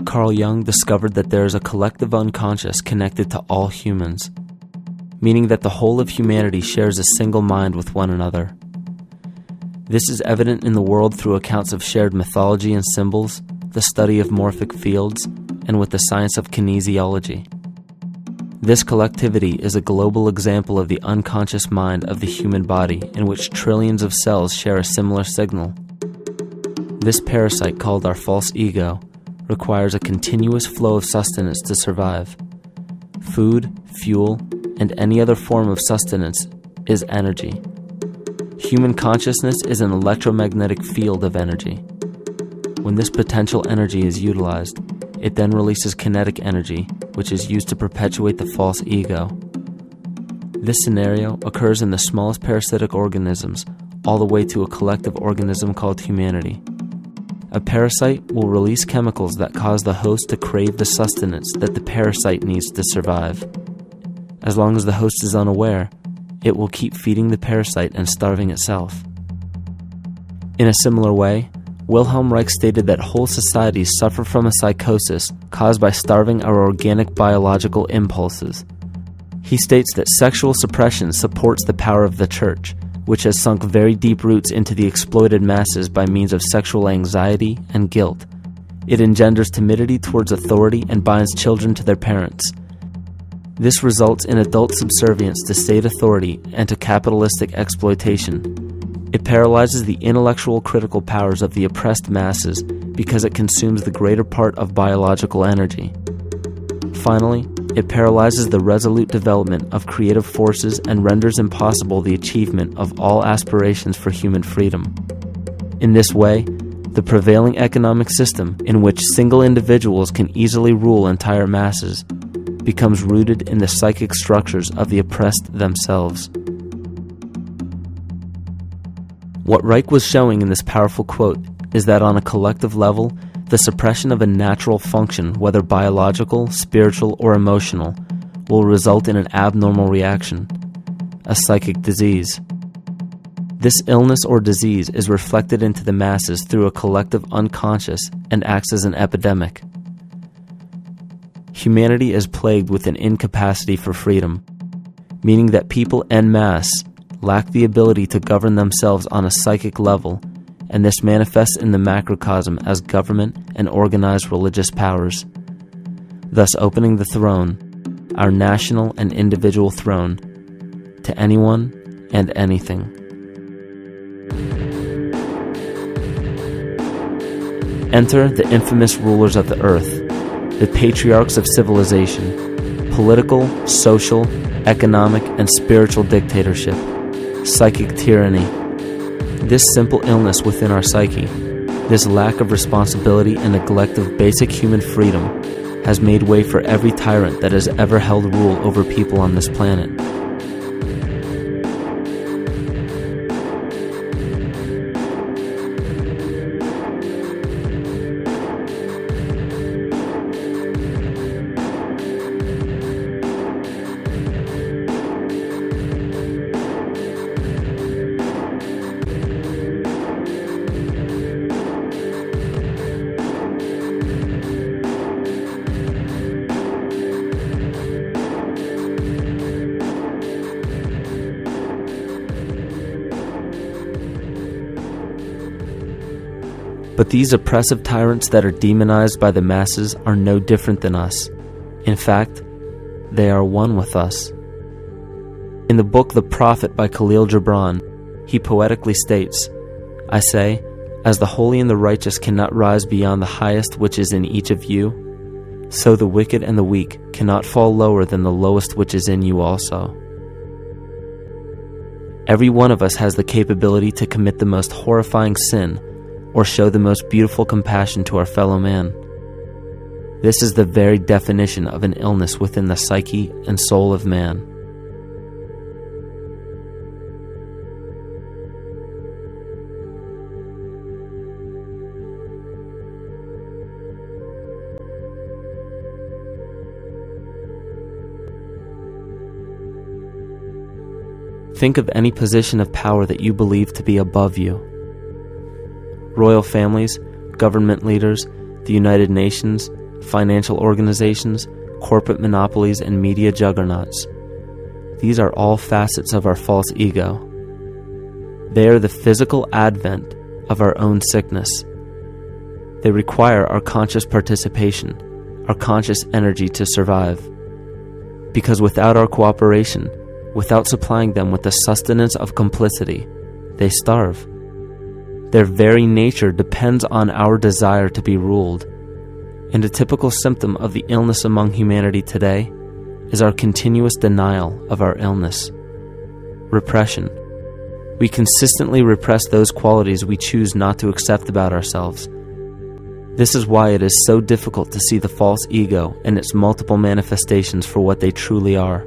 Carl Jung discovered that there is a collective unconscious connected to all humans, meaning that the whole of humanity shares a single mind with one another. This is evident in the world through accounts of shared mythology and symbols, the study of morphic fields, and with the science of kinesiology. This collectivity is a global example of the unconscious mind of the human body in which trillions of cells share a similar signal. This parasite, called our false ego, requires a continuous flow of sustenance to survive. Food, fuel, and any other form of sustenance is energy. Human consciousness is an electromagnetic field of energy. When this potential energy is utilized, it then releases kinetic energy, which is used to perpetuate the false ego. This scenario occurs in the smallest parasitic organisms, all the way to a collective organism called humanity. A parasite will release chemicals that cause the host to crave the sustenance that the parasite needs to survive. As long as the host is unaware, it will keep feeding the parasite and starving itself. In a similar way, Wilhelm Reich stated that whole societies suffer from a psychosis caused by starving our organic biological impulses. He states that sexual suppression supports the power of the church, which has sunk very deep roots into the exploited masses by means of sexual anxiety and guilt. It engenders timidity towards authority and binds children to their parents. This results in adult subservience to state authority and to capitalistic exploitation. It paralyzes the intellectual critical powers of the oppressed masses because it consumes the greater part of biological energy. Finally, it paralyzes the resolute development of creative forces and renders impossible the achievement of all aspirations for human freedom. In this way, the prevailing economic system, in which single individuals can easily rule entire masses, becomes rooted in the psychic structures of the oppressed themselves. What Reich was showing in this powerful quote is that on a collective level, the suppression of a natural function, whether biological, spiritual, or emotional, will result in an abnormal reaction, a psychic disease. This illness or disease is reflected into the masses through a collective unconscious and acts as an epidemic. Humanity is plagued with an incapacity for freedom, meaning that people en masse lack the ability to govern themselves on a psychic level, and this manifests in the macrocosm as government and organized religious powers, thus opening the throne, our national and individual throne, to anyone and anything. Enter the infamous rulers of the earth, the patriarchs of civilization, political, social, economic, and spiritual dictatorship, psychic tyranny. This simple illness within our psyche, this lack of responsibility and neglect of basic human freedom, has made way for every tyrant that has ever held rule over people on this planet. But these oppressive tyrants that are demonized by the masses are no different than us. In fact, they are one with us. In the book The Prophet by Khalil Gibran, he poetically states, "I say, as the holy and the righteous cannot rise beyond the highest which is in each of you, so the wicked and the weak cannot fall lower than the lowest which is in you also." Every one of us has the capability to commit the most horrifying sin or show the most beautiful compassion to our fellow man. This is the very definition of an illness within the psyche and soul of man. Think of any position of power that you believe to be above you. Royal families, government leaders, the United Nations, financial organizations, corporate monopolies, and media juggernauts. These are all facets of our false ego. They are the physical advent of our own sickness. They require our conscious participation, our conscious energy to survive. Because without our cooperation, without supplying them with the sustenance of complicity, they starve. Their very nature depends on our desire to be ruled. And a typical symptom of the illness among humanity today is our continuous denial of our illness. Repression. We consistently repress those qualities we choose not to accept about ourselves. This is why it is so difficult to see the false ego and its multiple manifestations for what they truly are.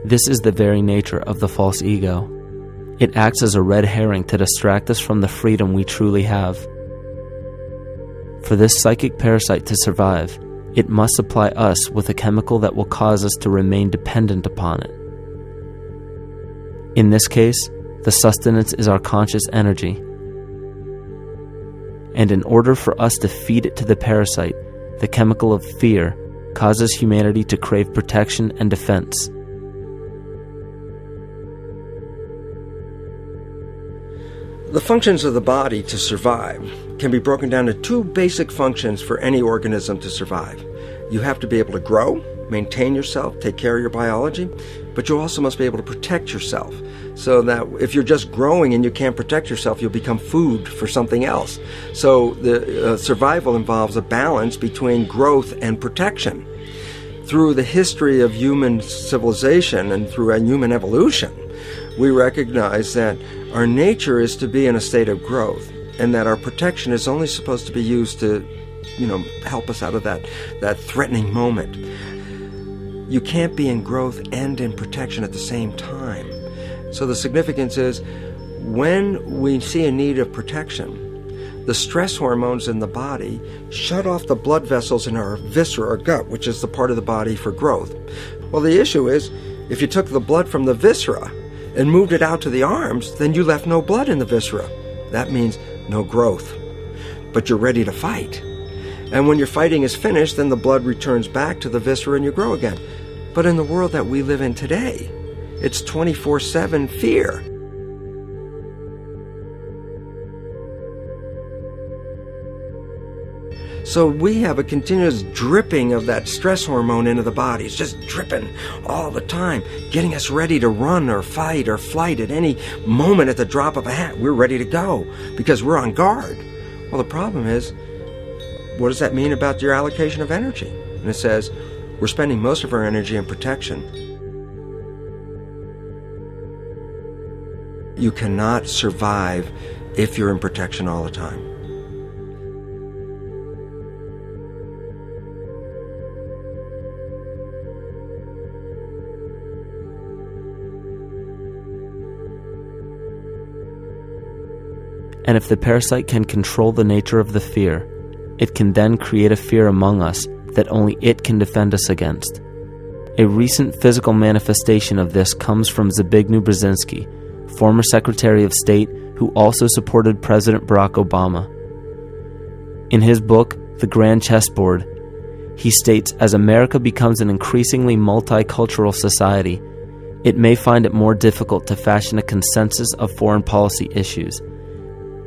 This is the very nature of the false ego. It acts as a red herring to distract us from the freedom we truly have. For this psychic parasite to survive, it must supply us with a chemical that will cause us to remain dependent upon it. In this case, the sustenance is our conscious energy. And in order for us to feed it to the parasite, the chemical of fear causes humanity to crave protection and defense. The functions of the body to survive can be broken down to two basic functions for any organism to survive. You have to be able to grow, maintain yourself, take care of your biology, but you also must be able to protect yourself, so that if you're just growing and you can't protect yourself, you'll become food for something else. So the survival involves a balance between growth and protection. Through the history of human civilization and through human evolution, we recognize that our nature is to be in a state of growth, and that our protection is only supposed to be used to, help us out of that threatening moment. You can't be in growth and in protection at the same time. So the significance is, when we see a need of protection, the stress hormones in the body shut off the blood vessels in our viscera or gut, which is the part of the body for growth. Well, the issue is, if you took the blood from the viscera and moved it out to the arms, then you left no blood in the viscera. That means no growth. But you're ready to fight. And when your fighting is finished, then the blood returns back to the viscera and you grow again. But in the world that we live in today, it's 24/7 fear. So we have a continuous dripping of that stress hormone into the body. It's just dripping all the time, getting us ready to run or fight or flight at any moment. At the drop of a hat, we're ready to go because we're on guard. Well, the problem is, what does that mean about your allocation of energy? And it says, we're spending most of our energy in protection. You cannot survive if you're in protection all the time. And if the parasite can control the nature of the fear, it can then create a fear among us that only it can defend us against. A recent physical manifestation of this comes from Zbigniew Brzezinski, former Secretary of State who also supported President Barack Obama. In his book, The Grand Chessboard, he states, as America becomes an increasingly multicultural society, it may find it more difficult to fashion a consensus of foreign policy issues,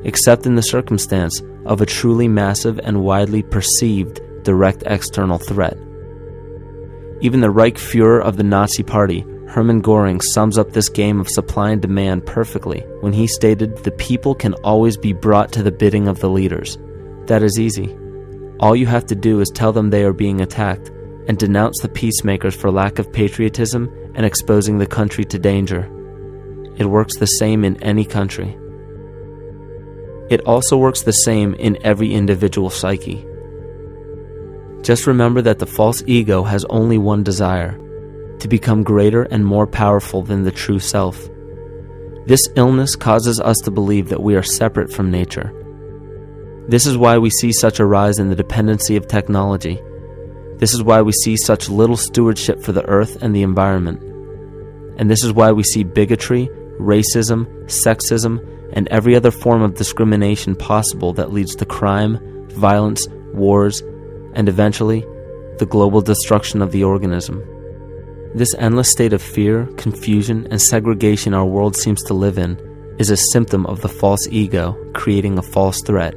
except in the circumstance of a truly massive and widely perceived direct external threat. Even the Reichsfuhrer of the Nazi Party, Hermann Göring, sums up this game of supply and demand perfectly when he stated, "The people can always be brought to the bidding of the leaders." That is easy. All you have to do is tell them they are being attacked and denounce the peacemakers for lack of patriotism and exposing the country to danger. It works the same in any country. It also works the same in every individual psyche. Just remember that the false ego has only one desire: to become greater and more powerful than the true self. This illness causes us to believe that we are separate from nature. This is why we see such a rise in the dependency of technology. This is why we see such little stewardship for the earth and the environment. And this is why we see bigotry, racism, sexism, and every other form of discrimination possible that leads to crime, violence, wars, and eventually, the global destruction of the organism. This endless state of fear, confusion, and segregation our world seems to live in is a symptom of the false ego creating a false threat.